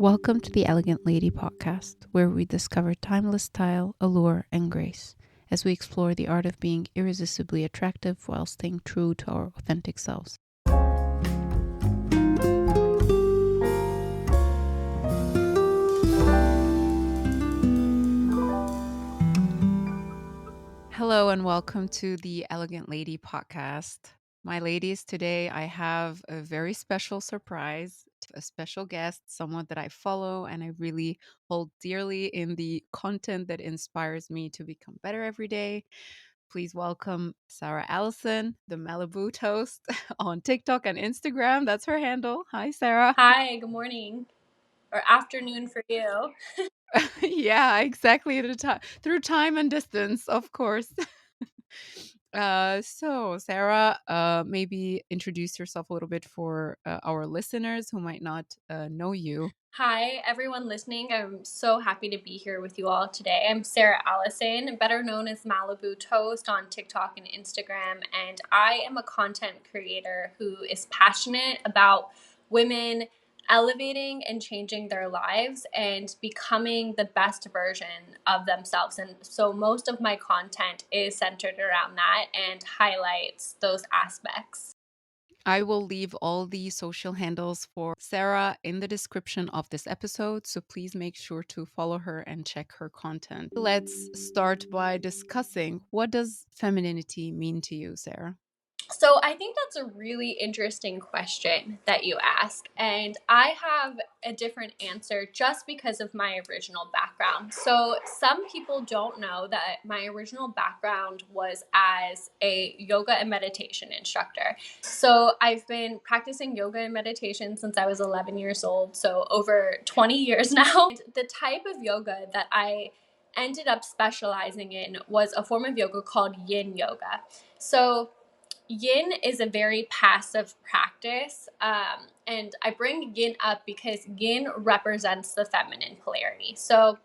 Welcome to the Elegant Lady podcast, where we discover timeless style, allure, and grace as we explore the art of being irresistibly attractive while staying true to our authentic selves. Hello and welcome to the Elegant Lady podcast. My ladies, today I have a very special surprise, a special guest, someone that I follow and I really hold dearly in the content that inspires me to become better every day. Please welcome Sarah Allison, the Malibu Toast on TikTok and Instagram. That's her handle. Hi, Sarah. Hi, good morning or afternoon for you. Yeah, exactly. Through time and distance, of course. So Sarah, maybe introduce yourself a little bit for our listeners who might not know you. Hi, everyone listening. I'm so happy to be here with you all today. I'm Sarah Allison, better known as Malibu Toast on TikTok and Instagram, and I am a content creator who is passionate about women elevating and changing their lives and becoming the best version of themselves. And so most of my content is centered around that and highlights those aspects. I will leave all the social handles for Sarah in the description of this episode, so please make sure to follow her and check her content. Let's start by discussing, what does femininity mean to you, Sarah? So I think that's a really interesting question that you ask. And I have a different answer just because of my original background. So some people don't know that my original background was as a yoga and meditation instructor. So I've been practicing yoga and meditation since I was 11 years old. So over 20 years now. The type of yoga that I ended up specializing in was a form of yoga called Yin yoga. So Yin is a very passive practice, and I bring Yin up because Yin represents the feminine polarity. So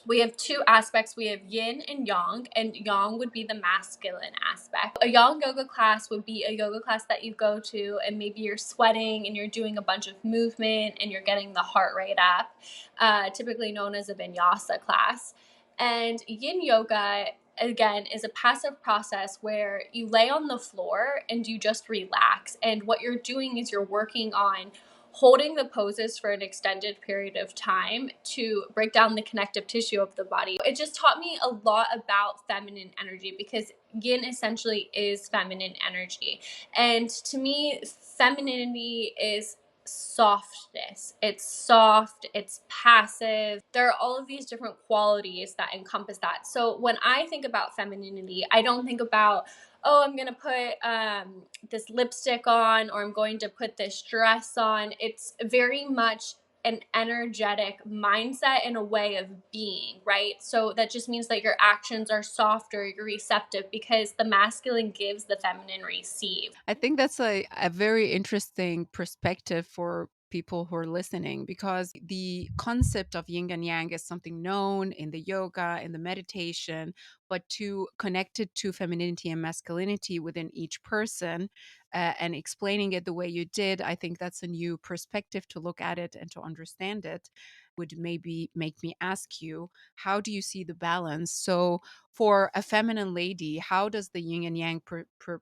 we have two aspects. We have Yin and Yang would be the masculine aspect. A Yang yoga class would be a yoga class that you go to, and maybe you're sweating and you're doing a bunch of movement and you're getting the heart rate up, typically known as a vinyasa class. And Yin yoga, again, is a passive process where you lay on the floor and you just relax. And what you're doing is you're working on holding the poses for an extended period of time to break down the connective tissue of the body. It just taught me a lot about feminine energy because Yin essentially is feminine energy. And to me, femininity is softness. It's soft, it's passive. There are all of these different qualities that encompass that. So when I think about femininity, I don't think about, oh, I'm going to put this lipstick on or I'm going to put this dress on. It's very much an energetic mindset and a way of being, right? So that just means that your actions are softer, you're receptive because the masculine gives, the feminine receive. I think that's a very interesting perspective for people who are listening, because the concept of yin and yang is something known in the yoga, in the meditation, but to connect it to femininity and masculinity within each person, and explaining it the way you did, I think that's a new perspective to look at it and to understand it. Would maybe make me ask you, how do you see the balance? So for a feminine lady, how does the yin and yang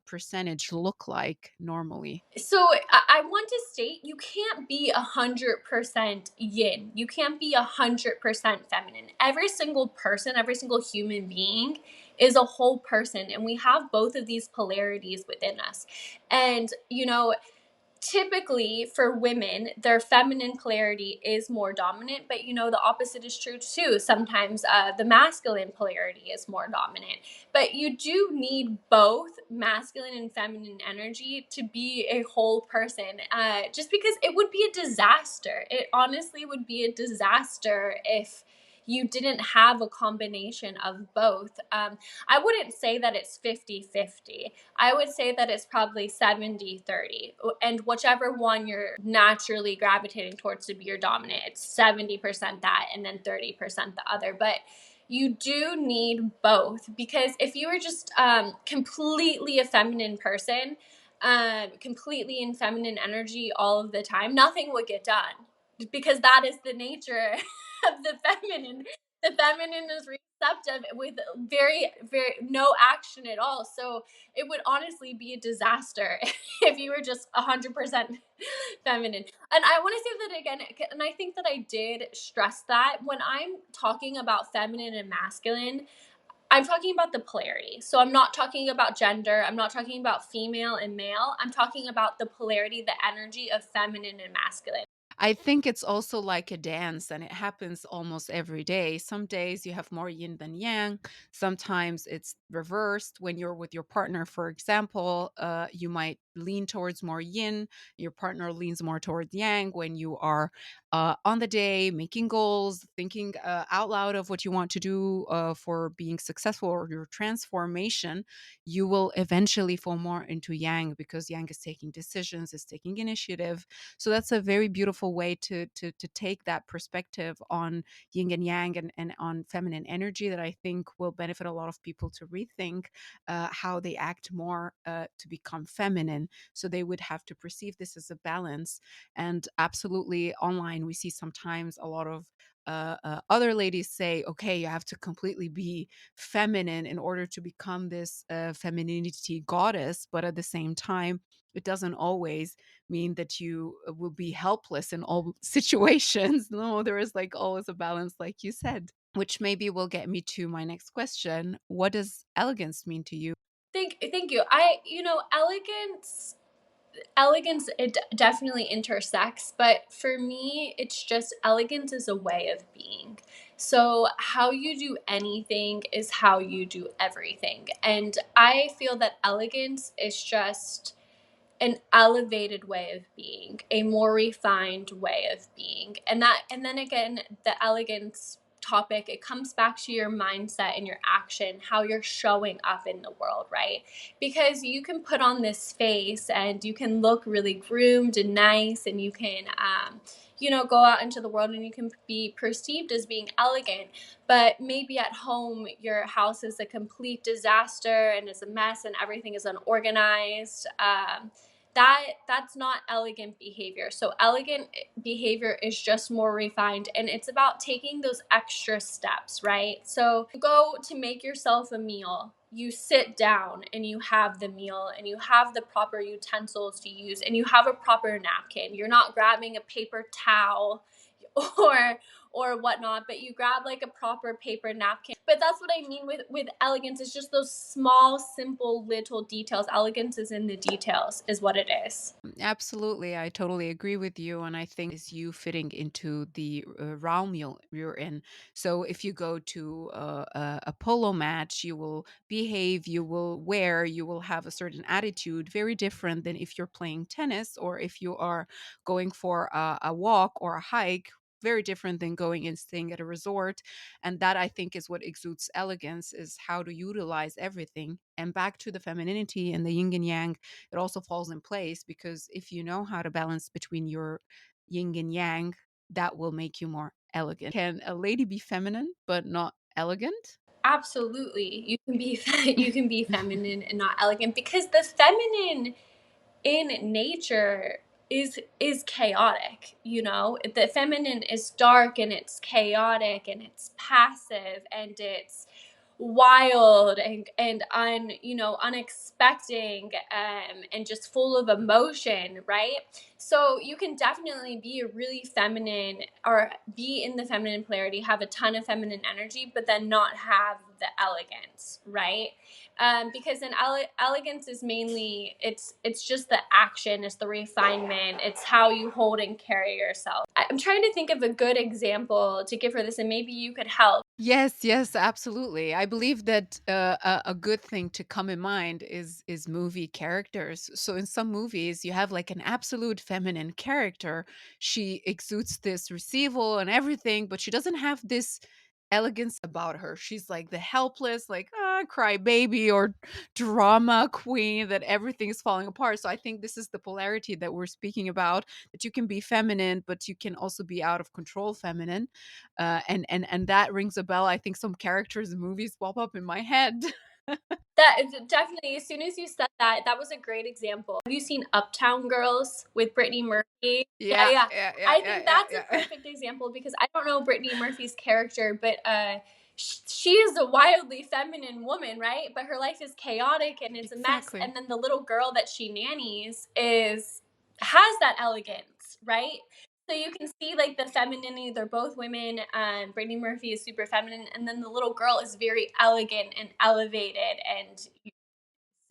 percentage look like normally? So I want to state you can't be 100% yin. You can't be 100% feminine. Every single person, every single human being is a whole person, and we have both of these polarities within us. And typically for women, their feminine polarity is more dominant, but the opposite is true too. Sometimes the masculine polarity is more dominant, but you do need both masculine and feminine energy to be a whole person, just because it would be a disaster. It honestly would be a disaster if you didn't have a combination of both. I wouldn't say that it's 50-50. I would say that it's probably 70-30. And whichever one you're naturally gravitating towards to be your dominant, it's 70% that and then 30% the other. But you do need both, because if you were just completely a feminine person, completely in feminine energy all of the time, nothing would get done. because that is the nature of the feminine. The feminine is receptive with very no action at all. So it would honestly be a disaster if you were just 100% feminine. And I want to say that again, and I think that I did stress that when I'm talking about feminine and masculine, I'm talking about the polarity. So I'm not talking about gender. I'm not talking about female and male. I'm talking about the polarity, the energy of feminine and masculine. I think it's also like a dance and it happens almost every day. Some days you have more yin than yang. Sometimes it's reversed. When you're with your partner, for example, you might lean towards more yin. Your partner leans more towards yang. When you are on the day, making goals, thinking out loud of what you want to do for being successful or your transformation, you will eventually fall more into yang because yang is taking decisions, is taking initiative. So that's a very beautiful way to take that perspective on yin and yang and on feminine energy that I think will benefit a lot of people to rethink how they act more to become feminine. So they would have to perceive this as a balance. And absolutely, online we see sometimes a lot of other ladies say, okay, you have to completely be feminine in order to become this femininity goddess. But at the same time, it doesn't always mean that you will be helpless in all situations. No, there is like always a balance, like you said, which maybe will get me to my next question. What does elegance mean to you? Thank you. Elegance, it definitely intersects, but for me it's just elegance is a way of being. So how you do anything is how you do everything, and I feel that elegance is just an elevated way of being, a more refined way of being. And then again, the elegance topic, it comes back to your mindset and your action, how you're showing up in the world, right? Because you can put on this face and you can look really groomed and nice, and you can go out into the world and you can be perceived as being elegant, but maybe at home your house is a complete disaster and is a mess and everything is unorganized. That's not elegant behavior. So elegant behavior is just more refined, and it's about taking those extra steps, right? So you go to make yourself a meal, you sit down and you have the meal and you have the proper utensils to use and you have a proper napkin. You're not grabbing a paper towel or whatnot, but you grab like a proper paper napkin. But that's what I mean with elegance. It's just those small, simple, little details. Elegance is in the details, is what it is. Absolutely, I totally agree with you, and I think is you fitting into the realm you're in. So if you go to a polo match, you will behave, you will wear, you will have a certain attitude, very different than if you're playing tennis or if you are going for a walk or a hike. Very different than going and staying at a resort. And that I think is what exudes elegance, is how to utilize everything. And back to the femininity and the yin and yang, it also falls in place because if you know how to balance between your yin and yang, that will make you more elegant. Can a lady be feminine but not elegant? Absolutely. You can be you can be feminine and not elegant, because the feminine in nature is chaotic, you know? The feminine is dark and it's chaotic and it's passive and it's wild and unexpected, and just full of emotion, right? So you can definitely be a really feminine, or be in the feminine polarity, have a ton of feminine energy, but then not have the elegance, right? Because in elegance is mainly, it's just the action, it's the refinement, it's how you hold and carry yourself. I'm trying to think of a good example to give her this, and maybe you could help. Yes, yes, absolutely. I believe that a good thing to come in mind is movie characters. So in some movies, you have like an absolute feminine character. She exudes this receival and everything, but she doesn't have this elegance about her. She's like the helpless, like cry baby or drama queen that everything is falling apart. So I think this is the polarity that we're speaking about. That you can be feminine, but you can also be out of control feminine, and that rings a bell. I think some characters in movies pop up in my head. That is definitely, as soon as you said that, that was a great example. Have you seen Uptown Girls with Brittany Murphy? Yeah, Yeah, yeah. yeah, yeah, I yeah, think yeah, that's a yeah. perfect example because I don't know Brittany Murphy's character, but she is a wildly feminine woman, right? But her life is chaotic and it's a mess. Exactly. And then the little girl that she nannies is has that elegance, right? So you can see like the femininity. They're both women. Brittany Murphy is super feminine, and then the little girl is very elegant and elevated. And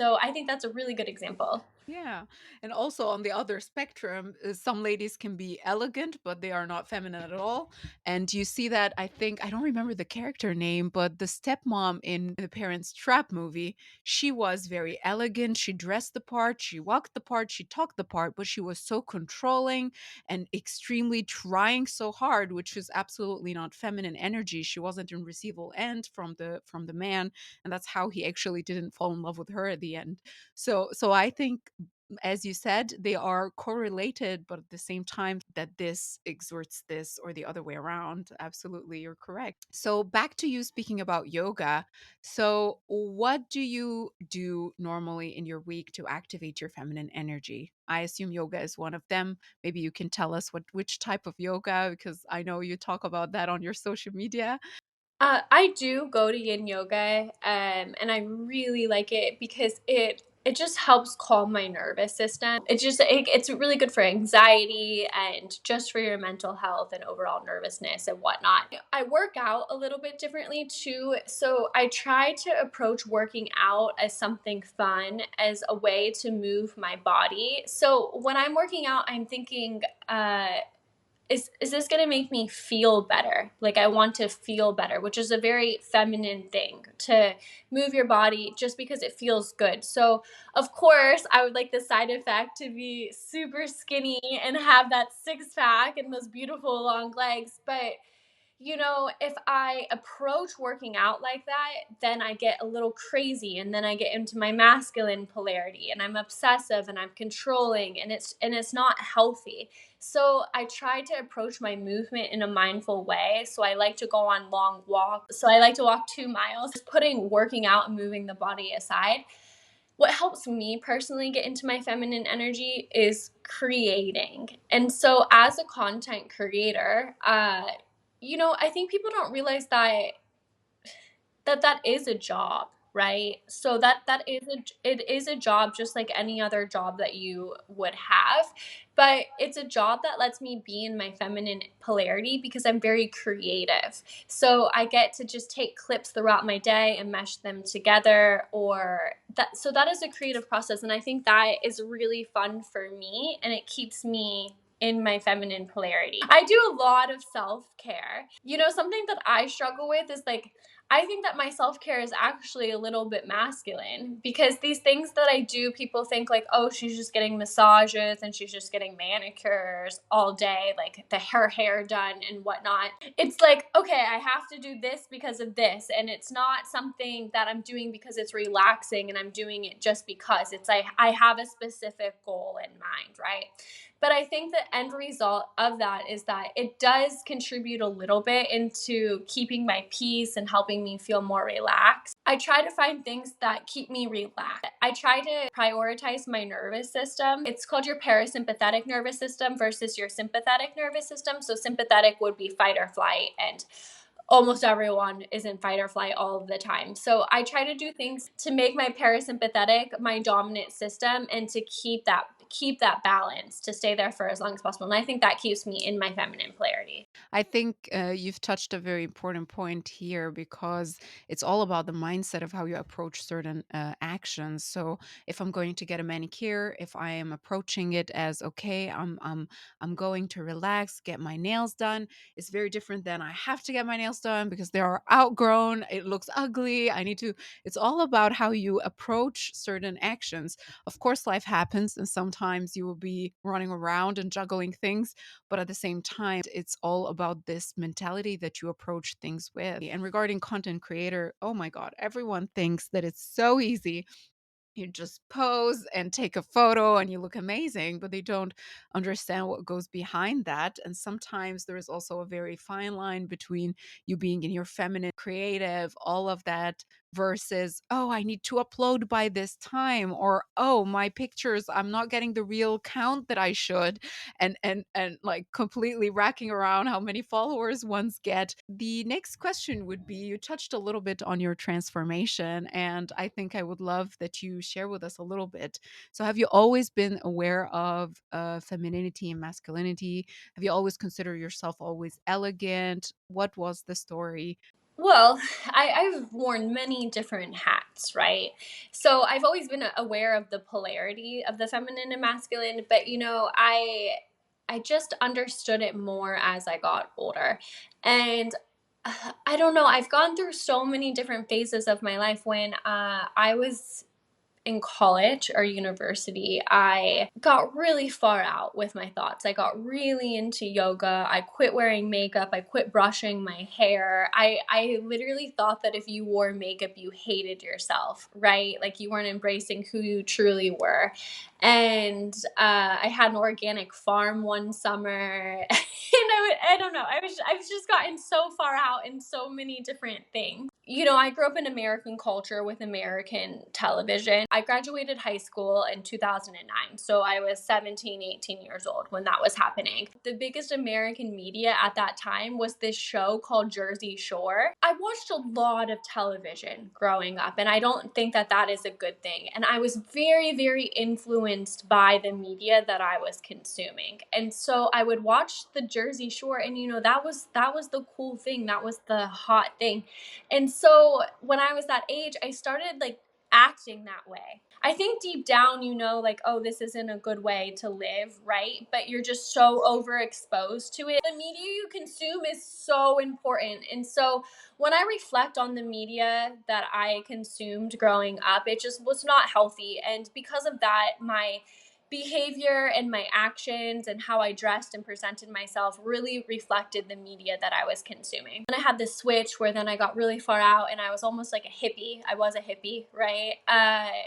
so I think that's a really good example. Yeah. And also on the other spectrum, some ladies can be elegant, but they are not feminine at all. And you see that, I think, I don't remember the character name, but the stepmom in the Parents Trap movie, she was very elegant. She dressed the part, she walked the part, she talked the part, but she was so controlling and extremely trying so hard, which is absolutely not feminine energy. She wasn't in receival end from the man, and that's how he actually didn't fall in love with her at the end. So I think, as you said, they are correlated, but at the same time, that this exerts this or the other way around. Absolutely, you're correct. So, back to you speaking about yoga. So, what do you do normally in your week to activate your feminine energy? I assume yoga is one of them. Maybe you can tell us which type of yoga, because I know you talk about that on your social media. I do go to Yin Yoga, and I really like it because it just helps calm my nervous system. It's really good for anxiety and just for your mental health and overall nervousness and whatnot. I work out a little bit differently too, so I try to approach working out as something fun, as a way to move my body. So when I'm working out, I'm thinking. Is this going to make me feel better? Like I want to feel better, which is a very feminine thing to move your body just because it feels good. So, of course, I would like the side effect to be super skinny and have that six pack and those beautiful long legs, but if I approach working out like that, then I get a little crazy and then I get into my masculine polarity and I'm obsessive and I'm controlling and it's not healthy. So I try to approach my movement in a mindful way. So I like to go on long walks. So I like to walk 2 miles, just putting working out and moving the body aside. What helps me personally get into my feminine energy is creating. And so, as a content creator, I think people don't realize that is a job, right? So it is a job just like any other job that you would have, but it's a job that lets me be in my feminine polarity because I'm very creative. So I get to just take clips throughout my day and mesh them together, or that so that is a creative process, and I think that is really fun for me and it keeps me in my feminine polarity. I do a lot of self-care. Something that I struggle with is like I think that my self care is actually a little bit masculine because these things that I do, people think like, oh, she's just getting massages and she's just getting manicures all day, like her hair done and whatnot. It's like, okay, I have to do this because of this. And it's not something that I'm doing because it's relaxing and I'm doing it just because it's like I have a specific goal in mind, right? But I think the end result of that is that it does contribute a little bit into keeping my peace and helping me feel more relaxed. I try to find things that keep me relaxed. I try to prioritize my nervous system. It's called your parasympathetic nervous system versus your sympathetic nervous system. So, sympathetic would be fight or flight, and almost everyone is in fight or flight all of the time. So I try to do things to make my parasympathetic my dominant system and to keep that balance to stay there for as long as possible. And I think that keeps me in my feminine polarity. I think you've touched a very important point here, because it's all about the mindset of how you approach certain actions. So, if I'm going to get a manicure, if I am approaching it as okay, I'm going to relax, get my nails done, it's very different than I have to get my nails done because they are outgrown. It looks ugly. I need to. It's all about how you approach certain actions. Of course, life happens, and sometimes you will be running around and juggling things, but at the same time, it's all about this mentality that you approach things with. And regarding content creator, oh my god, everyone thinks that it's so easy. You just pose and take a photo and you look amazing, but they don't understand what goes behind that. And sometimes there is also a very fine line between you being in your feminine, creative, all of that, versus, oh, I need to upload by this time, or oh, my pictures, I'm not getting the real count that I should, and like completely racking around how many followers ones get. The next question would be, you touched a little bit on your transformation, and I think I would love that you share with us a little bit. So have you always been aware of femininity and masculinity? Have you always considered yourself always elegant? What was the story? Well, I've worn many different hats, right? So I've always been aware of the polarity of the feminine and masculine, but I just understood it more as I got older. And I don't know, I've gone through so many different phases of my life. When I was in college or university, I got really far out with my thoughts. I got really into yoga. I quit wearing makeup. I quit brushing my hair. I literally thought that if you wore makeup, you hated yourself, right? Like you weren't embracing who you truly were. And I had an organic farm one summer. And I don't know. I've just gotten so far out in so many different things. You know, I grew up in American culture with American television. I graduated high school in 2009, so I was 17, 18 years old when that was happening. The biggest American media at that time was this show called Jersey Shore. I watched a lot of television growing up, and I don't think that that is a good thing. And I was very, very influenced by the media that I was consuming. And so I would watch the Jersey Shore, and you know, that was the cool thing. That was the hot thing. And so when I was that age, I started like acting that way. I think deep down, you know, like, oh, this isn't a good way to live, right? But you're just so overexposed to it. The media you consume is so important. And so when I reflect on the media that I consumed growing up, it just was not healthy. And because of that, my behavior and my actions and how I dressed and presented myself really reflected the media that I was consuming. And I had this switch where then I got really far out and I was almost like a hippie. I was a hippie, right?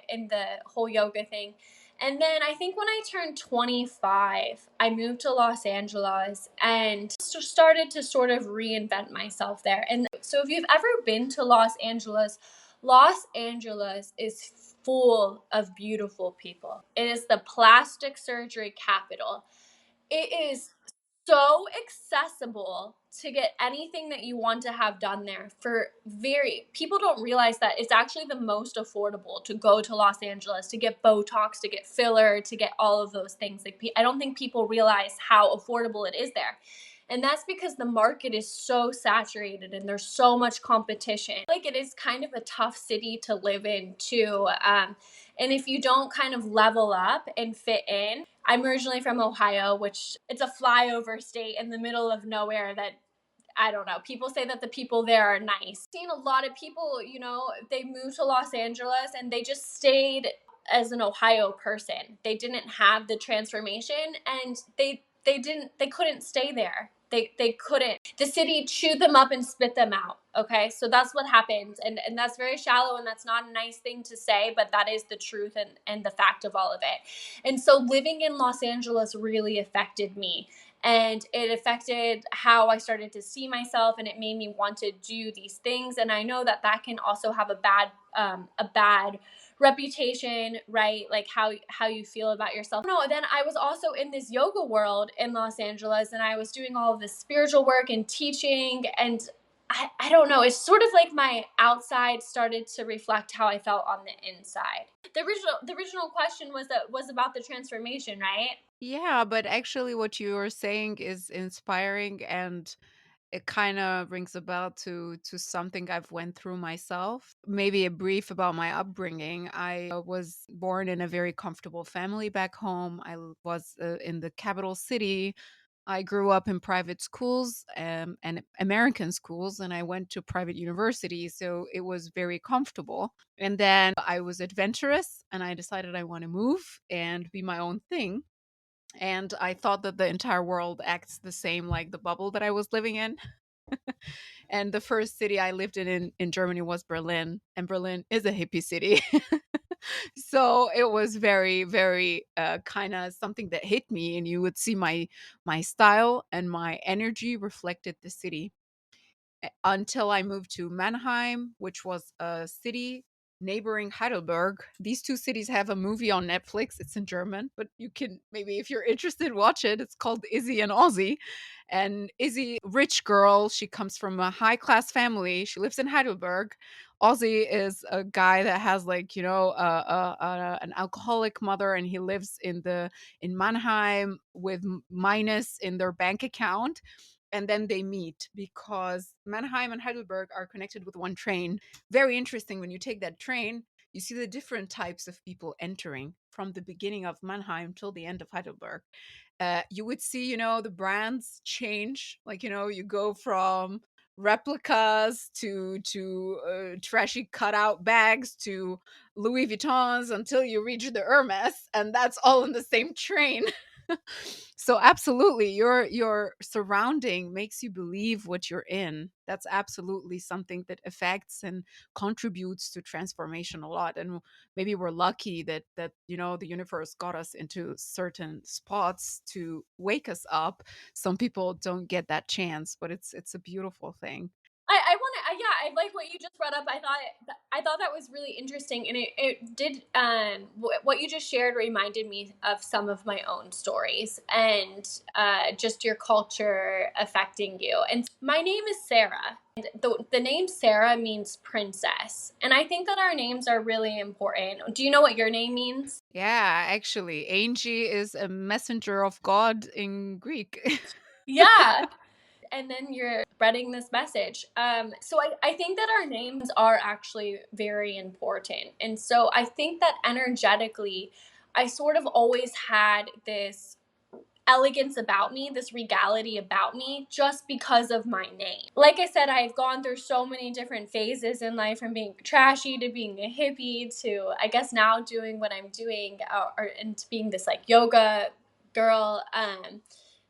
In the whole yoga thing. And then I think when I turned 25, I moved to Los Angeles and started to sort of reinvent myself there. And so if you've ever been to Los Angeles, Los Angeles is full of beautiful people. It is the plastic surgery capital. It is so accessible to get anything that you want to have done there for very people don't realize that it's actually the most affordable to go to Los Angeles to get Botox, to get filler, to get all of those things. Like I don't think people realize how affordable it is there. And that's because the market is so saturated and there's so much competition. Like it is kind of a tough city to live in too. And if you don't kind of level up and fit in, I'm originally from Ohio, which it's a flyover state in the middle of nowhere that I don't know. People say that the people there are nice. I've seen a lot of people, you know, they moved to Los Angeles and they just stayed as an Ohio person. They didn't have the transformation and they couldn't stay there. They couldn't. The city chewed them up and spit them out. Okay? So that's what happens. And that's very shallow and that's not a nice thing to say, but that is the truth and the fact of all of it. And so living in Los Angeles really affected me, and it affected how I started to see myself, and it made me want to do these things. And I know that that can also have a bad reputation, right? Like how you feel about yourself. No, then I was also in this yoga world in Los Angeles, and I was doing all of this spiritual work and teaching, and I don't know. It's sort of like my outside started to reflect how I felt on the inside. The original question was about the transformation, right? Yeah, but actually, what you are saying is inspiring, and it kind of rings a bell to something I've went through myself. Maybe a brief about my upbringing. I was born in a very comfortable family back home. Was in the capital city. I grew up in private schools and American schools, and I went to private university, so it was very comfortable. And then I was adventurous, and I decided I want to move and be my own thing. And I thought that the entire world acts the same like the bubble that I was living in. And the first city I lived in Germany was Berlin, and Berlin is a hippie city. So it was very, very kind of something that hit me, and you would see my style and my energy reflected the city. until I moved to Mannheim, which was a city neighboring Heidelberg. These two cities have a movie on Netflix. It's in German, but you can maybe, if you're interested, watch it. It's called Izzy and Ozzy. And Izzy, rich girl, she comes from a high class family. She lives in Heidelberg. Ozzy is a guy that has like an alcoholic mother, and he lives in Mannheim with minus in their bank account, and then they meet because Mannheim and Heidelberg are connected with one train. Very interesting. When you take that train, you see the different types of people entering from the beginning of Mannheim till the end of Heidelberg. You would see, the brands change. Like, you go from replicas to trashy cutout bags to Louis Vuittons until you reach the Hermes, and that's all in the same train. So absolutely, your surrounding makes you believe what you're in. That's absolutely something that affects and contributes to transformation a lot. And maybe we're lucky that the universe got us into certain spots to wake us up. Some people don't get that chance, but it's a beautiful thing. I want to, yeah, I like what you just brought up. I thought that was really interesting, and it did. What you just shared reminded me of some of my own stories, and just your culture affecting you. And my name is Sarah. And the name Sarah means princess, and I think that our names are really important. Do you know what your name means? Yeah, actually, Angie is a messenger of God in Greek. Yeah, and then you're spreading this message. So I think that our names are actually very important. And so I think that energetically, I sort of always had this elegance about me, this regality about me, just because of my name. Like I said, I've gone through so many different phases in life, from being trashy to being a hippie to, I guess, now doing what I'm doing, and to being this like yoga girl.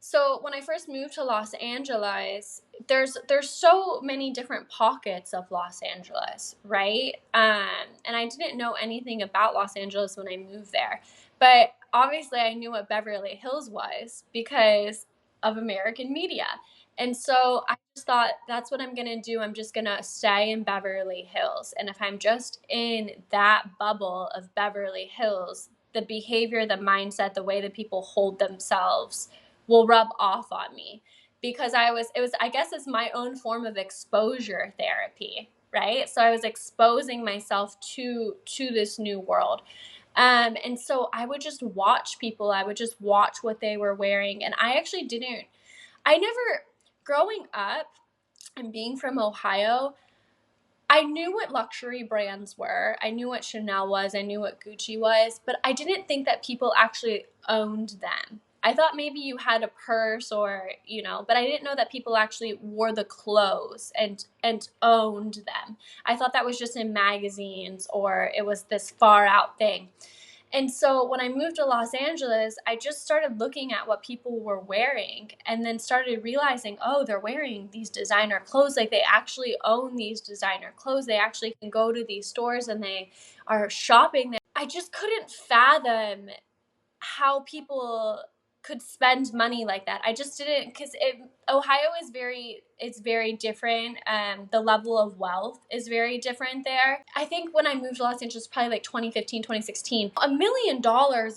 So when I first moved to Los Angeles, there's so many different pockets of Los Angeles, right? And I didn't know anything about Los Angeles when I moved there, but obviously I knew what Beverly Hills was because of American media. And so I just thought, that's what I'm going to do. I'm just going to stay in Beverly Hills. And if I'm just in that bubble of Beverly Hills, the behavior, the mindset, the way that people hold themselves will rub off on me, because I guess it's my own form of exposure therapy, right? So I was exposing myself to this new world. And so I would just watch people. I would just watch what they were wearing. And I never, growing up and being from Ohio, I knew what luxury brands were. I knew what Chanel was. I knew what Gucci was, but I didn't think that people actually owned them. I thought maybe you had a purse or, but I didn't know that people actually wore the clothes and owned them. I thought that was just in magazines, or it was this far out thing. And so when I moved to Los Angeles, I just started looking at what people were wearing, and then started realizing, oh, they're wearing these designer clothes. Like, they actually own these designer clothes. They actually can go to these stores and they are shopping there. I just couldn't fathom how people could spend money like that. I just didn't, because Ohio is it's very different. The level of wealth is very different there. I think when I moved to Los Angeles, probably like 2015, 2016, $1 million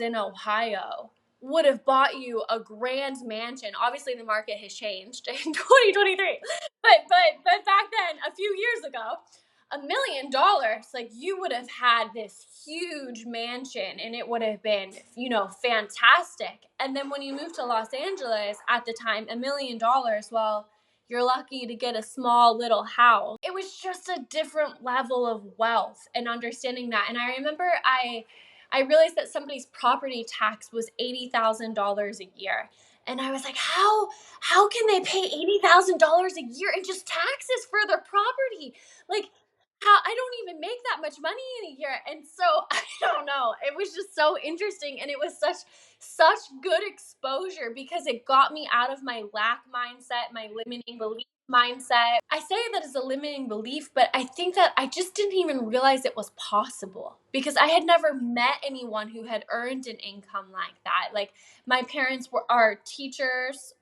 in Ohio would have bought you a grand mansion. Obviously, the market has changed in 2023, but back then, a few years ago, $1 million, like, you would have had this huge mansion and it would have been, fantastic. And then when you move to Los Angeles at the time, $1 million, well, you're lucky to get a small little house. It was just a different level of wealth and understanding that. And I remember I realized that somebody's property tax was $80,000 a year. And I was like, how can they pay $80,000 a year in just taxes for their property? Like, how, I don't even make that much money in a year. And so I don't know. It was just so interesting, and it was such good exposure, because it got me out of my lack mindset, my limiting belief mindset. I say that as a limiting belief, but I think that I just didn't even realize it was possible, because I had never met anyone who had earned an income like that. Like, my parents are teachers,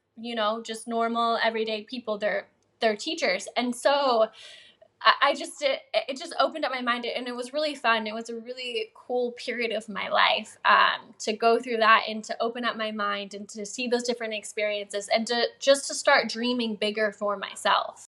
just normal everyday people. their teachers. And so I just it just opened up my mind, and it was really fun. It was a really cool period of my life, to go through that and to open up my mind and to see those different experiences and to just to start dreaming bigger for myself.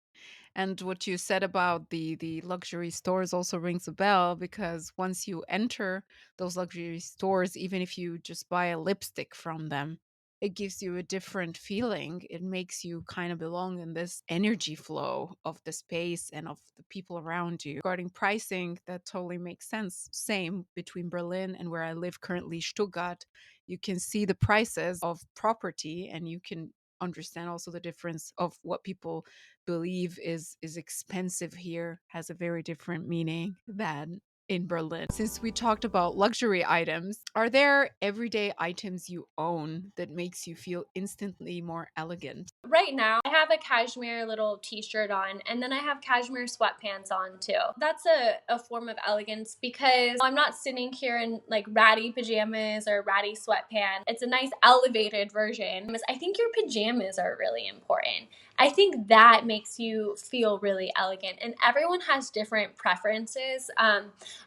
And what you said about the luxury stores also rings a bell, because once you enter those luxury stores, even if you just buy a lipstick from them, it gives you a different feeling. It makes you kind of belong in this energy flow of the space and of the people around you. Regarding pricing, that totally makes sense. Same between Berlin and where I live currently, Stuttgart. You can see the prices of property, and you can understand also the difference of what people believe is expensive here has a very different meaning than in Berlin. Since we talked about luxury items, are there everyday items you own that makes you feel instantly more elegant? Right now, I have a cashmere little t-shirt on, and then I have cashmere sweatpants on too. That's a form of elegance because I'm not sitting here in like ratty pajamas or ratty sweatpants. It's a nice elevated version. I think your pajamas are really important. I think that makes you feel really elegant, and everyone has different preferences.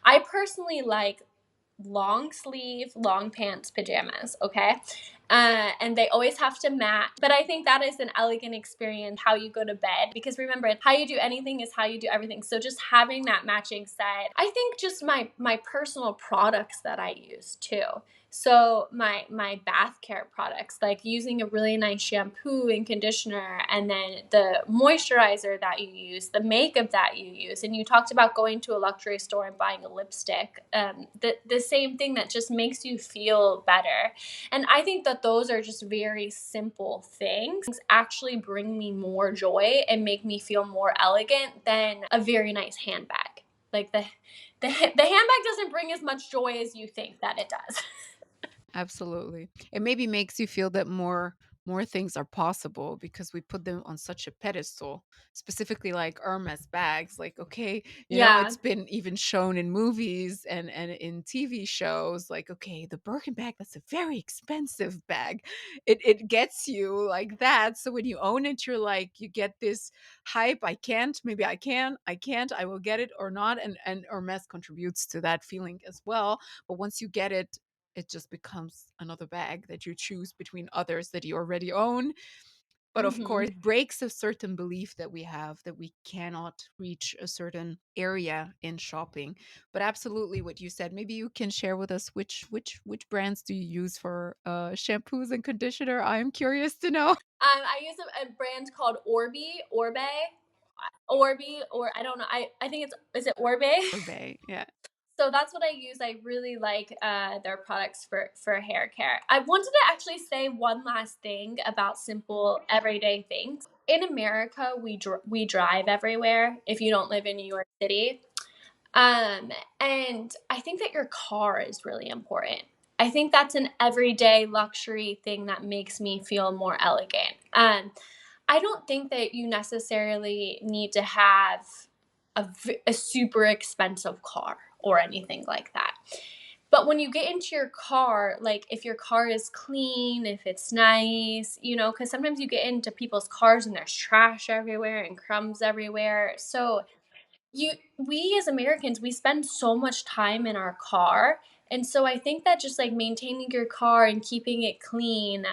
I personally like long sleeve, long pants pajamas, okay? And they always have to match. But I think that is an elegant experience, how you go to bed. Because remember, how you do anything is how you do everything. So just having that matching set. I think just my personal products that I use too. So my bath care products, like using a really nice shampoo and conditioner, and then the moisturizer that you use, the makeup that you use. And you talked about going to a luxury store and buying a lipstick. The same thing that just makes you feel better. And I think that those are just very simple things actually bring me more joy and make me feel more elegant than a very nice handbag. Like the handbag doesn't bring as much joy as you think that it does. Absolutely. It maybe makes you feel that more things are possible because we put them on such a pedestal, specifically like Hermes bags. Like, okay, Yeah. it's been even shown in movies and in TV shows. Like, okay, the Birkin bag, that's a very expensive bag. It gets you like that. So when you own it, you're like, you get this hype. I can't, maybe I can, I can't, I will get it or not. And Hermes contributes to that feeling as well. But once you get it, it just becomes another bag that you choose between others that you already own. But of Hmm. course, it breaks a certain belief that we have that we cannot reach a certain area in shopping. But absolutely what you said, maybe you can share with us which brands do you use for shampoos and conditioner? I am curious to know. I use a brand called Orbi, or I don't know. I think is it Orbe? Bay, yeah. So that's what I use. I really like their products for hair care. I wanted to actually say one last thing about simple everyday things. In America, we drive everywhere. If you don't live in New York City, um, and I think that your car is really important. I think that's an everyday luxury thing that makes me feel more elegant. I don't think that you necessarily need to have a super expensive car or anything like that. But when you get into your car, like if your car is clean, if it's nice, because sometimes you get into people's cars and there's trash everywhere and crumbs everywhere. So we as Americans, we spend so much time in our car. And so I think that just like maintaining your car and keeping it clean,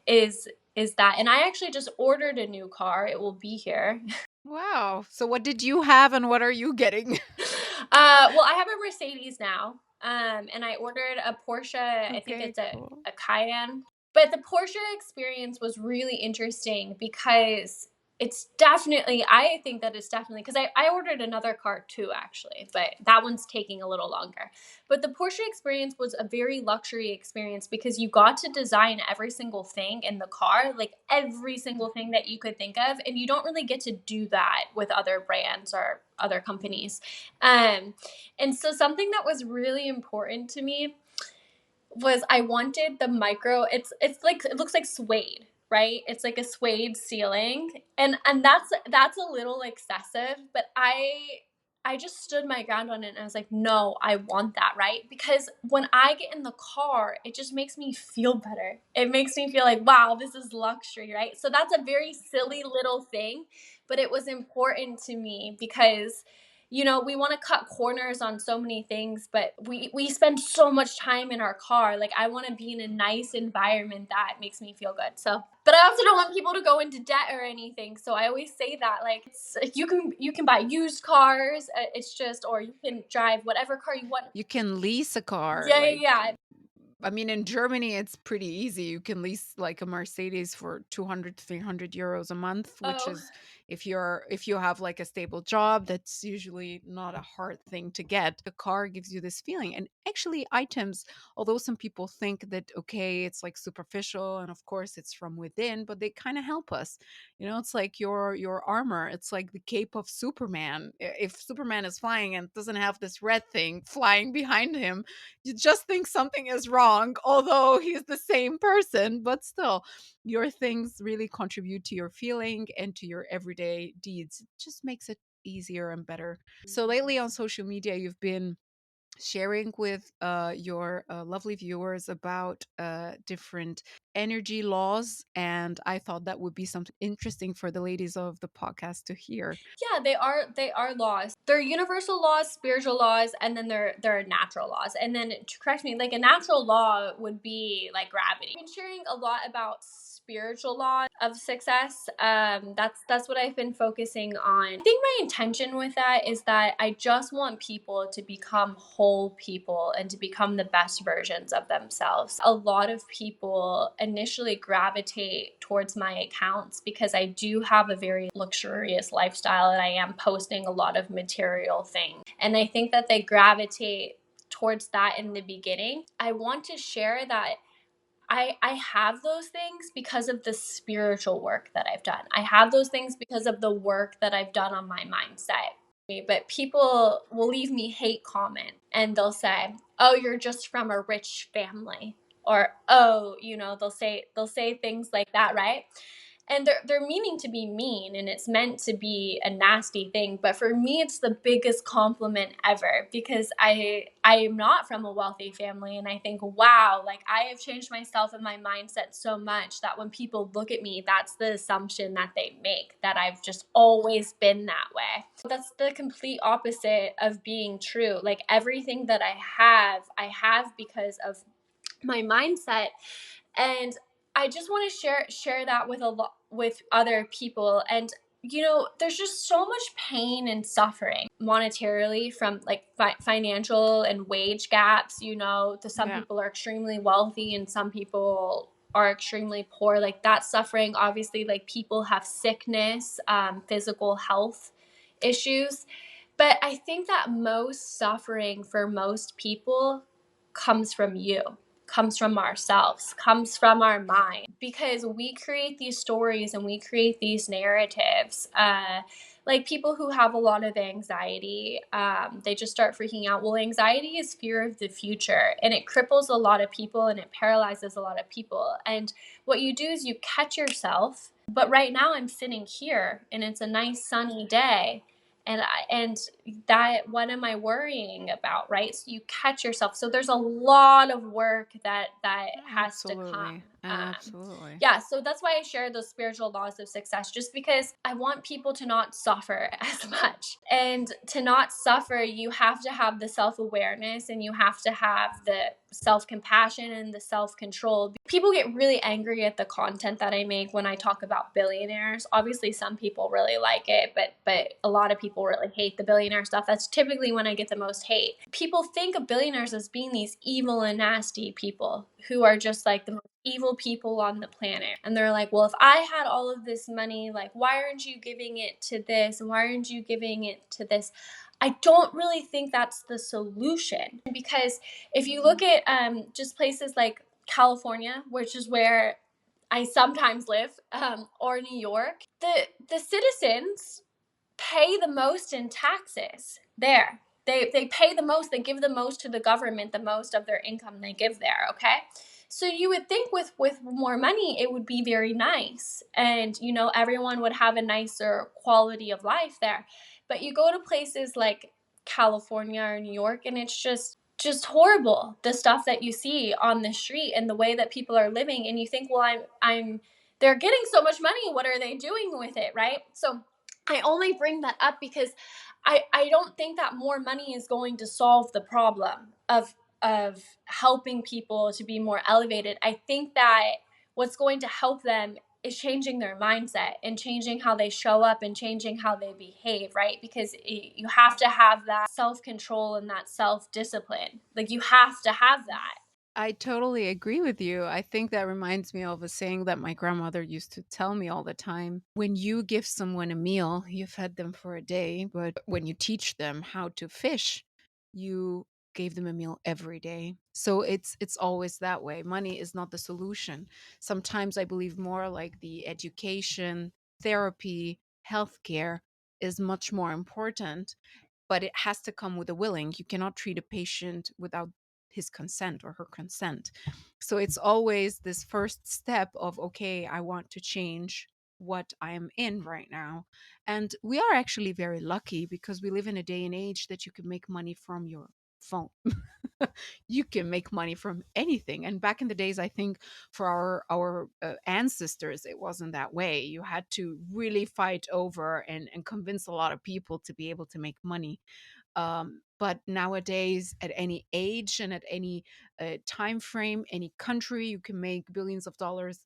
is is that. And I actually just ordered a new car. It will be here. Wow. So what did you have and what are you getting? Well, I have a Mercedes now, and I ordered a Porsche. I think Okay, it's a, cool. a Cayenne. But the Porsche experience was really interesting because I think that it's definitely, because I ordered another car too, actually, but that one's taking a little longer. But the Porsche experience was a very luxury experience because you got to design every single thing in the car, like every single thing that you could think of. And you don't really get to do that with other brands or other companies. Um, and so something that was really important to me was I wanted the micro. It's like it looks like suede, right? It's like a suede ceiling, and that's a little excessive, but I just stood my ground on it and I was like, no, I want that, right? Because when I get in the car, it just makes me feel better. It makes me feel like, wow, this is luxury, right? So that's a very silly little thing, but it was important to me because we want to cut corners on so many things, but we spend so much time in our car. Like I want to be in a nice environment that makes me feel good. So, but I also don't want people to go into debt or anything. So I always say that like you can buy used cars. It's just or you can drive whatever car you want. You can lease a car, Yeah, yeah, like, yeah. I mean, in Germany, it's pretty easy. You can lease like a Mercedes for 200 to 300 euros a month, which Oh, is if you have like a stable job, that's usually not a hard thing to get. The car gives you this feeling. And actually items, although some people think that okay, it's like superficial and of course it's from within, but they kind of help us. It's like your armor. It's like the cape of Superman. If Superman is flying and doesn't have this red thing flying behind him, you just think something is wrong, although he's the same person, but still, your things really contribute to your feeling and to your everyday deeds. It just makes it easier and better. So, lately on social media, you've been sharing with your lovely viewers about different energy laws. And I thought that would be something interesting for the ladies of the podcast to hear. yeah, they are laws. They're universal laws, spiritual laws, and then they're natural laws. And then to correct me, like a natural law would be like gravity. I've been sharing a lot about spiritual laws of success. That's what I've been focusing on. I think my intention with that is that I just want people to become whole people and to become the best versions of themselves. A lot of people initially gravitate towards my accounts because I do have a very luxurious lifestyle and I am posting a lot of material things. And I think that they gravitate towards that in the beginning. I want to share that I have those things because of the spiritual work that I've done. I have those things because of the work that I've done on my mindset. But people will leave me hate comment and they'll say, "Oh, you're just from a rich family." Or, "Oh, they'll say things like that, right? And they're meaning to be mean and it's meant to be a nasty thing, but for me it's the biggest compliment ever because I am not from a wealthy family and I think wow, like I have changed myself and my mindset so much that when people look at me, that's the assumption that they make, that I've just always been that way. That's the complete opposite of being true. Like everything that I have because of my mindset. And I just want to share that with a lot with other people. And there's just so much pain and suffering monetarily from like financial and wage gaps. Some Yeah. people are extremely wealthy and some people are extremely poor. Like that suffering, obviously, like people have sickness, physical health issues. But I think that most suffering for most people comes from you, comes from ourselves, comes from our mind, because we create these stories and we create these narratives. Like people who have a lot of anxiety, they just start freaking out. Well, anxiety is fear of the future and it cripples a lot of people and it paralyzes a lot of people. And what you do is you catch yourself. But right now I'm sitting here and it's a nice sunny day and that, what am I worrying about, right? So you catch yourself. So there's a lot of work that has to come. Absolutely. um Absolutely. yeah, so that's why I share those spiritual laws of success, just because I want people to not suffer as much. And to not suffer, you have to have the self-awareness and you have to have the self-compassion and the self-control. People get really angry at the content that I make when I talk about billionaires. Obviously some people really like it, but a lot of people really hate the billionaire stuff. That's typically when I get the most hate. People think of billionaires as being these evil and nasty people who are just like the most evil people on the planet. And they're like, well, if I had all of this money, like, why aren't you giving it to this? And why aren't you giving it to this? I don't really think that's the solution, because if you look at just places like California, which is where I sometimes live, or New York, the citizens pay the most in taxes there. They pay the most, they give the most to the government, the most of their income they give there, okay? So you would think with more money it would be very nice and everyone would have a nicer quality of life there. But you go to places like California or New York, and it's just horrible, the stuff that you see on the street and the way that people are living, and you think, well, I'm they're getting so much money, what are they doing with it, right? So I only bring that up because I don't think that more money is going to solve the problem of helping people to be more elevated. I think that what's going to help them is changing their mindset and changing how they show up and changing how they behave, right? Because you have to have that self control and that self discipline. Like, you have to have that. I totally agree with you. I think that reminds me of a saying that my grandmother used to tell me all the time. When you give someone a meal, you fed them for a day, but when you teach them how to fish, you gave them a meal every day. So it's always that way. Money is not the solution. Sometimes I believe more like the education, therapy, healthcare is much more important, but it has to come with a willing. You cannot treat a patient without his consent or her consent. So it's always this first step of, okay, I want to change what I am in right now. And we are actually very lucky because we live in a day and age that you can make money from your phone. You can make money from anything. And back in the days, I think for our ancestors, it wasn't that way. You had to really fight over and convince a lot of people to be able to make money. But nowadays, at any age and at any time frame, any country, you can make billions of dollars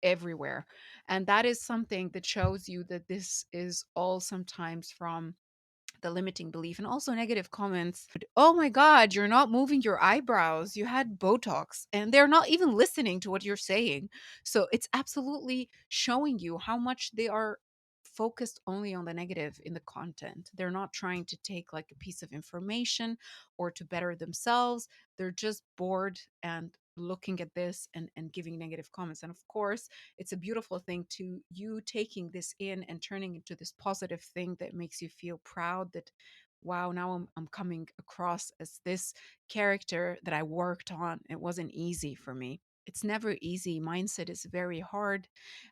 everywhere. And that is something that shows you that this is all sometimes from the limiting belief and also negative comments. Oh my God, you're not moving your eyebrows. You had Botox, and they're not even listening to what you're saying. So it's absolutely showing you how much they are focused only on the negative in the content. They're not trying to take like a piece of information or to better themselves. They're just bored and looking at this and giving negative comments. And of course, it's a beautiful thing to you taking this in and turning into this positive thing that makes you feel proud that, wow, now I'm coming across as this character that I worked on. It wasn't easy for me. It's never easy. Mindset is very hard.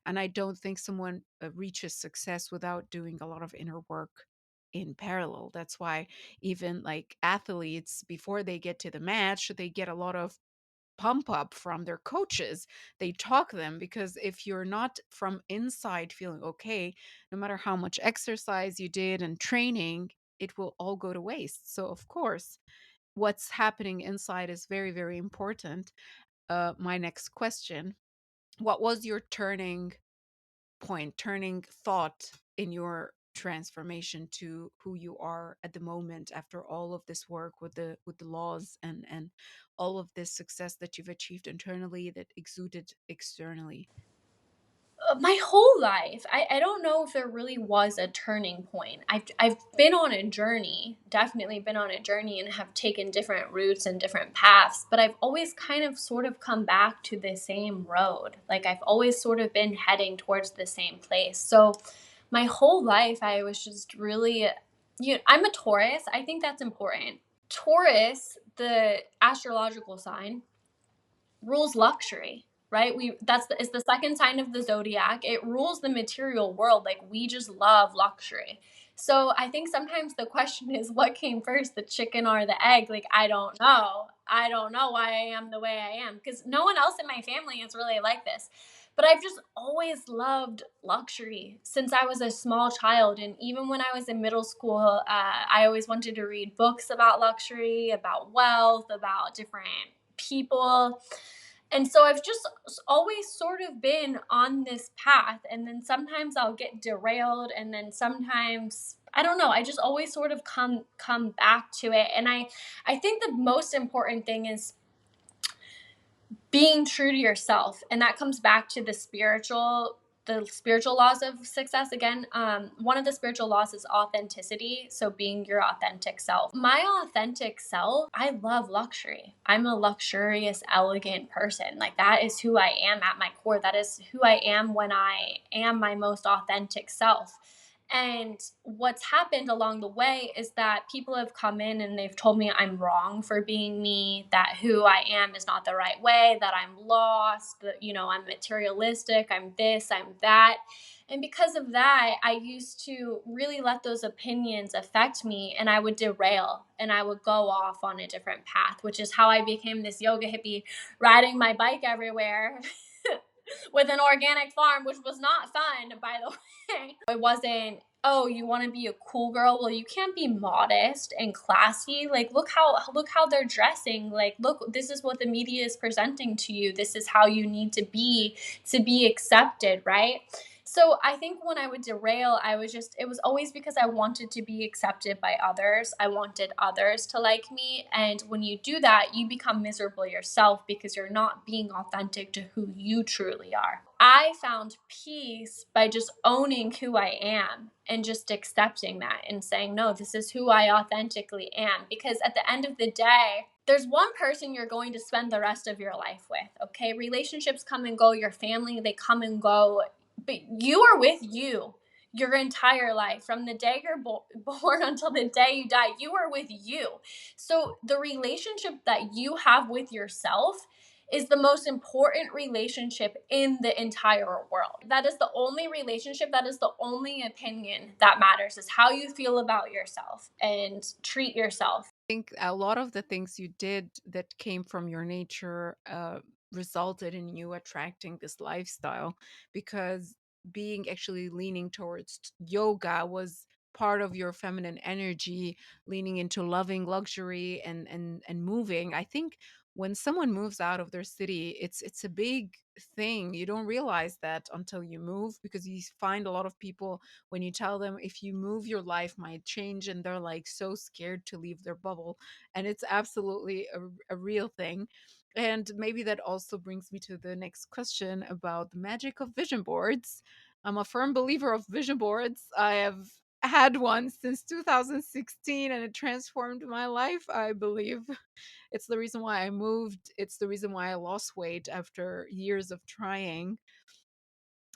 And I don't think someone reaches success without doing a lot of inner work in parallel. That's why even like athletes, before they get to the match, they get a lot of pump up from their coaches. They talk them because if you're not from inside feeling okay, no matter how much exercise you did and training, it will all go to waste. So, of course, what's happening inside is very, very important. My next question: what was your turning point, turning thought in your transformation to who you are at the moment after all of this work with the laws and all of this success that you've achieved internally that exuded externally? My whole life, I don't know if there really was a turning point. I've been on a journey, definitely been on a journey, and have taken different routes and different paths, but I've always kind of sort of come back to the same road. Like, I've always sort of been heading towards the same place. So my whole life I was just really, I'm a Taurus. I think that's important. Taurus, the astrological sign, rules luxury, right? It's the second sign of the zodiac. It rules the material world. Like, we just love luxury. So I think sometimes the question is, what came first, the chicken or the egg? Like, I don't know. I don't know why I am the way I am, because no one else in my family is really like this. But I've just always loved luxury since I was a small child. And even when I was in middle school, I always wanted to read books about luxury, about wealth, about different people. And so I've just always sort of been on this path. And then sometimes I'll get derailed. And then sometimes, I don't know, I just always sort of come back to it. And I think the most important thing is being true to yourself, and that comes back to the spiritual laws of success again. One of the spiritual laws is authenticity, so being your authentic self. My authentic self, I love luxury. I'm a luxurious, elegant person. Like, that is who I am at my core. That is who I am when I am my most authentic self. And what's happened along the way is that people have come in and they've told me I'm wrong for being me, that who I am is not the right way, that I'm lost, that, I'm materialistic, I'm this, I'm that. And because of that, I used to really let those opinions affect me, and I would derail and I would go off on a different path, which is how I became this yoga hippie riding my bike everywhere with an organic farm, which was not fun, by the way. It wasn't, oh, you want to be a cool girl? Well, you can't be modest and classy. Like, look how they're dressing. Like, look, this is what the media is presenting to you. This is how you need to be accepted, right? So I think when I would derail, it was always because I wanted to be accepted by others. I wanted others to like me. And when you do that, you become miserable yourself because you're not being authentic to who you truly are. I found peace by just owning who I am and just accepting that and saying, no, this is who I authentically am. Because at the end of the day, there's one person you're going to spend the rest of your life with, okay? Relationships come and go, your family, they come and go, but you are with you your entire life. From the day you're born until the day you die, you are with you. So the relationship that you have with yourself is the most important relationship in the entire world. That is the only relationship, that is the only opinion that matters, is how you feel about yourself and treat yourself. Think a lot of the things you did that came from your nature resulted in you attracting this lifestyle, because being actually leaning towards yoga was part of your feminine energy, leaning into loving luxury and moving. I think when someone moves out of their city, it's a big thing. You don't realize that until you move, because you find a lot of people, when you tell them if you move, your life might change, and they're like so scared to leave their bubble. And it's absolutely a real thing. And maybe that also brings me to the next question about the magic of vision boards. I'm a firm believer of vision boards. I have had one since 2016, and it transformed my life, I believe. It's the reason why I moved. It's the reason why I lost weight after years of trying.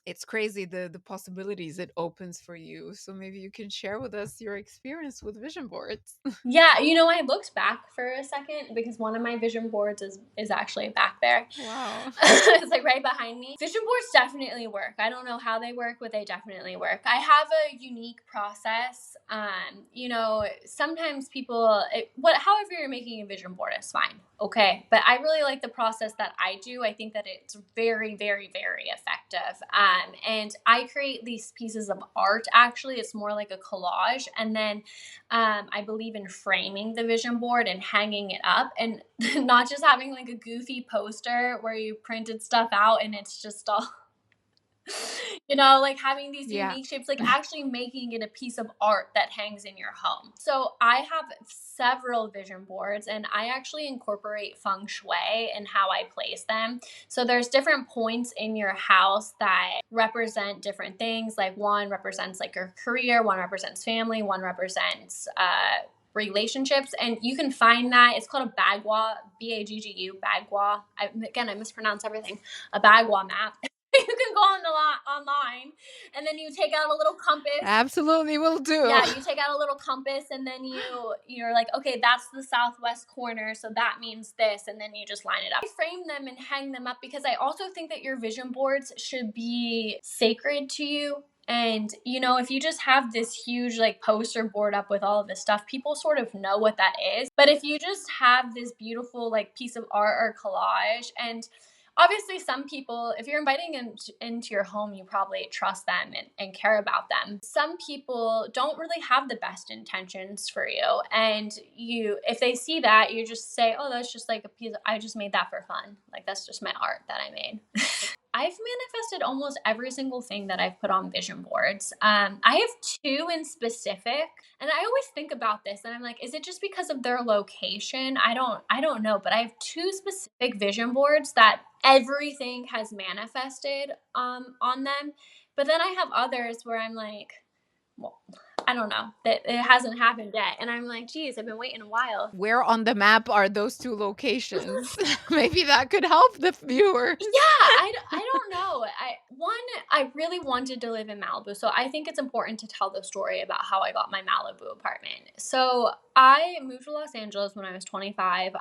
It's crazy the possibilities it opens for you. So maybe you can share with us your experience with vision boards. Yeah, I looked back for a second because one of my vision boards is actually back there. Wow. It's like right behind me. Vision boards definitely work. I don't know how they work, but they definitely work. I have a unique process. Sometimes however you're making a vision board is fine. Okay. But I really like the process that I do. I think that it's very, very, very effective. And I create these pieces of art. Actually, it's more like a collage. And then I believe in framing the vision board and hanging it up, and not just having like a goofy poster where you printed stuff out and it's just all, like having these Yeah. unique shapes, like actually making it a piece of art that hangs in your home. So I have several vision boards, and I actually incorporate feng shui in how I place them. So there's different points in your house that represent different things. Like one represents like your career, one represents family, one represents relationships, and you can find that. It's called a bagua, Baggu, bagua. Again, I mispronounce everything. A bagua map. You can go on online, and then you take out a little compass. Absolutely will do. Yeah, you take out a little compass, and then you're like, okay, that's the southwest corner, so that means this, and then you just line it up. I frame them and hang them up because I also think that your vision boards should be sacred to you. And if you just have this huge like poster board up with all of this stuff, people sort of know what that is. But if you just have this beautiful like piece of art or collage, and obviously some people, if you're inviting them into your home, you probably trust them and care about them. Some people don't really have the best intentions for you, and if they see that, you just say, oh, that's just like a piece I just made that for fun, like that's just my art that I made. I've manifested almost every single thing that I've put on vision boards. I have two in specific, and I always think about this, and I'm like, is it just because of their location? I don't know, but I have two specific vision boards that everything has manifested on them. But then I have others where I'm like, well, I don't know, that it hasn't happened yet, and I'm like, geez, I've been waiting a while. Where on the map are those two locations? Maybe that could help the viewers. Yeah, I don't know. I really wanted to live in Malibu. So I think it's important to tell the story about how I got my Malibu apartment. So I moved to Los Angeles when I was 25.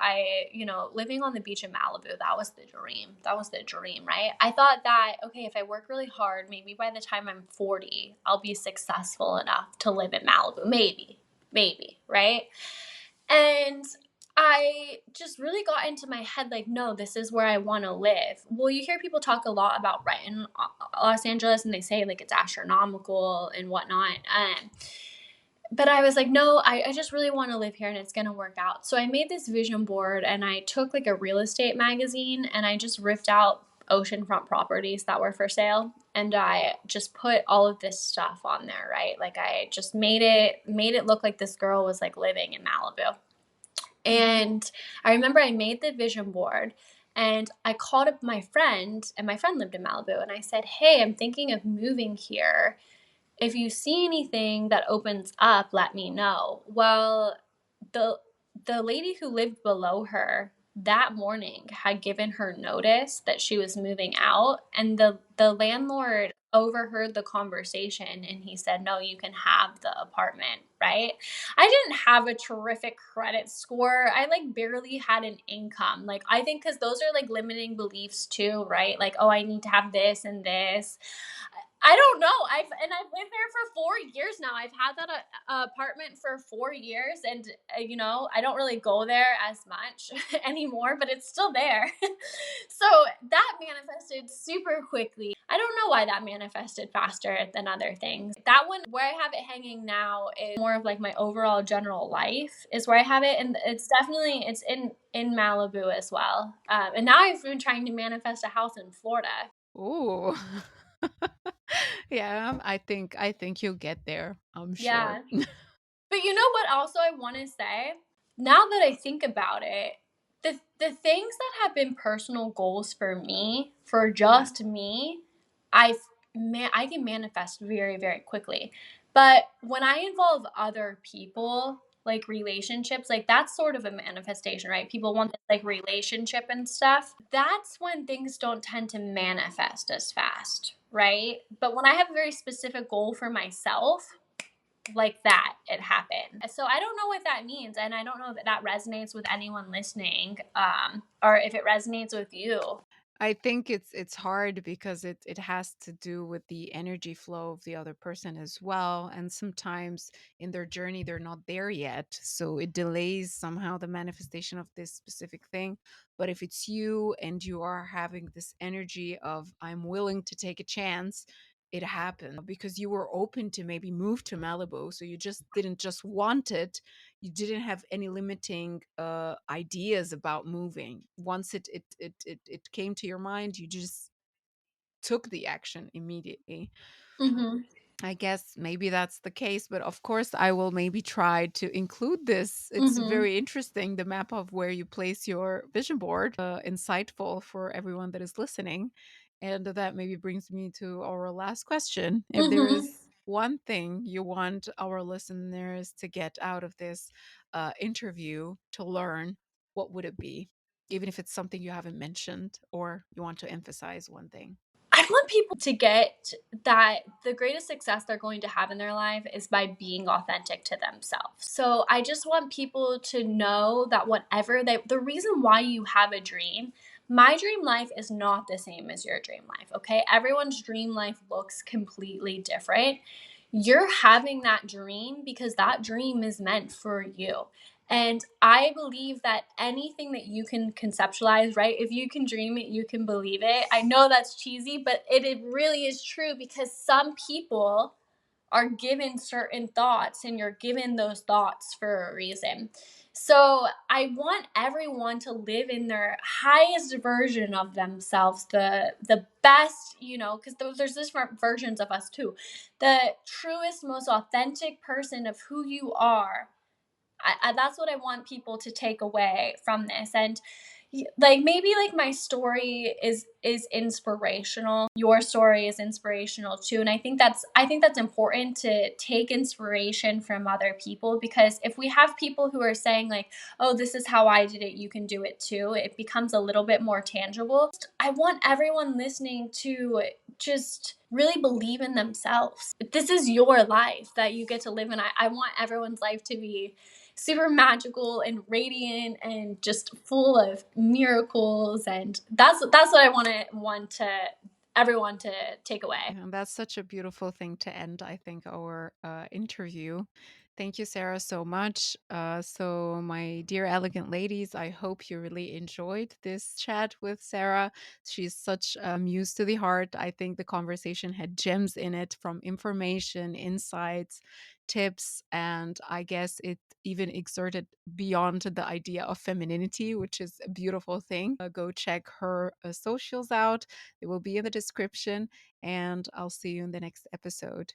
Living on the beach in Malibu, that was the dream. That was the dream, right? I thought that, okay, if I work really hard, maybe by the time I'm 40, I'll be successful enough to live in Malibu. Maybe, right? And I just really got into my head like, no, this is where I want to live. Well, you hear people talk a lot about rent in Los Angeles, and they say like it's astronomical and whatnot. But I was like, no, I just really want to live here and it's going to work out. So I made this vision board and I took like a real estate magazine and I just ripped out oceanfront properties that were for sale. And I just put all of this stuff on there, right? Like I just made it look like this girl was like living in Malibu. And I remember I made the vision board and I called up my friend, and my friend lived in Malibu. And I said, hey, I'm thinking of moving here. If you see anything that opens up, let me know. Well, the the lady who lived below her that morning had given her notice that she was moving out, and the landlord overheard the conversation and he said, no, you can have the apartment, right? I didn't have a terrific credit score. I like barely had an income. Like I think cuz those are like limiting beliefs too, right? Like, oh, I need to have this and this. I don't know. I've lived there for 4 years now. I've had that apartment for 4 years, and I don't really go there as much anymore, but it's still there. So that manifested super quickly. I don't know why that manifested faster than other things. That one where I have it hanging now is more of like my overall general life is where I have it, and it's in Malibu as well. And now I've been trying to manifest a house in Florida. Ooh. Yeah, I think you'll get there, I'm sure. Yeah. But you know what also I want to say? Now that I think about it, the things that have been personal goals for me, for just me, I can manifest very, very quickly. But when I involve other people, like relationships, like that's sort of a manifestation, right? People want this like relationship and stuff. That's when things don't tend to manifest as fast, right? But when I have a very specific goal for myself, like that, it happened. So I don't know what that means, and I don't know that that resonates with anyone listening, or if it resonates with you. I think it's hard because it has to do with the energy flow of the other person as well, and sometimes in their journey they're not there yet, so it delays somehow the manifestation of this specific thing. But if it's you and you are having this energy of I'm willing to take a chance, it happens because you were open to maybe move to Malibu, so you just didn't just want it, you didn't have any limiting ideas about moving. Once it came to your mind, you just took the action immediately. Mhm. I guess maybe that's the case, but of course, I will maybe try to include this. It's Mhm. very interesting, the map of where you place your vision board, insightful for everyone that is listening. And that maybe brings me to our last question. If there is Mhm. one thing you want our listeners to get out of this interview to learn, what would it be? Even if it's something you haven't mentioned or you want to emphasize one thing. I want people to get that the greatest success they're going to have in their life is by being authentic to themselves. So I just want people to know that the reason why you have a dream, my dream life is not the same as your dream life, okay? Everyone's dream life looks completely different. You're having that dream because that dream is meant for you. And I believe that anything that you can conceptualize, right? If you can dream it, you can believe it. I know that's cheesy, but it really is true because some people are given certain thoughts and you're given those thoughts for a reason. So I want everyone to live in their highest version of themselves, the best, because there's different versions of us too. The truest, most authentic person of who you are. That's what I want people to take away from this. And like maybe like my story is inspirational, your story is inspirational too, and I think that's important to take inspiration from other people, because if we have people who are saying like, oh, this is how I did it, you can do it too, it becomes a little bit more tangible. I want everyone listening to just really believe in themselves. This is your life that you get to live in. I want everyone's life to be super magical and radiant and just full of miracles, and that's what I want to everyone to take away. And that's such a beautiful thing to end, I think, our interview. Thank you, Sarah, so much. So, my dear elegant ladies, I hope you really enjoyed this chat with Sarah. She's such a muse to the heart. I think the conversation had gems in it from information, insights, tips, and I guess it even exerted beyond the idea of femininity, which is a beautiful thing. Go check her socials out, it will be in the description, and I'll see you in the next episode.